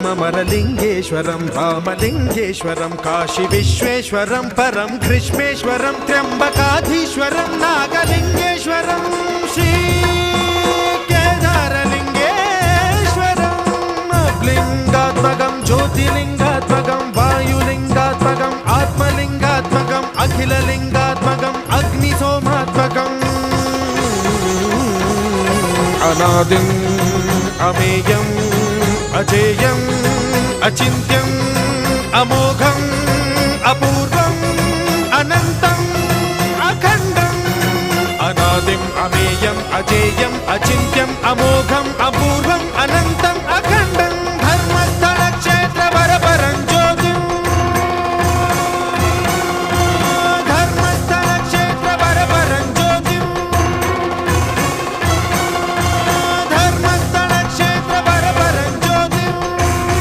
पद्ममरलिङ्गेश्वरं रामलिङ्गेश्वरं काशी विश्वेश्वरं परं ग्रीष्मेश्वरं त्र्यम्बकाधीश्वरं नागलिङ्गेश्वरं श्री केदारलिङ्गेश्वरं लिङ्गात्मकं ज्योतिलिङ्गात्मकं वायुलिङ्गात्मकम् आत्मलिङ्गात्मकम् अखिललिङ्गात्मकम् अग्निसोमात्मकम् अनादिम् अमेयम् अजेयम् अचिन्त्यम् अमोघम् अपूर्वम् अनन्तम् अखण्डम् अनादिम् अमेयम् अजेयम् अचिन्त्यम् अमोघम्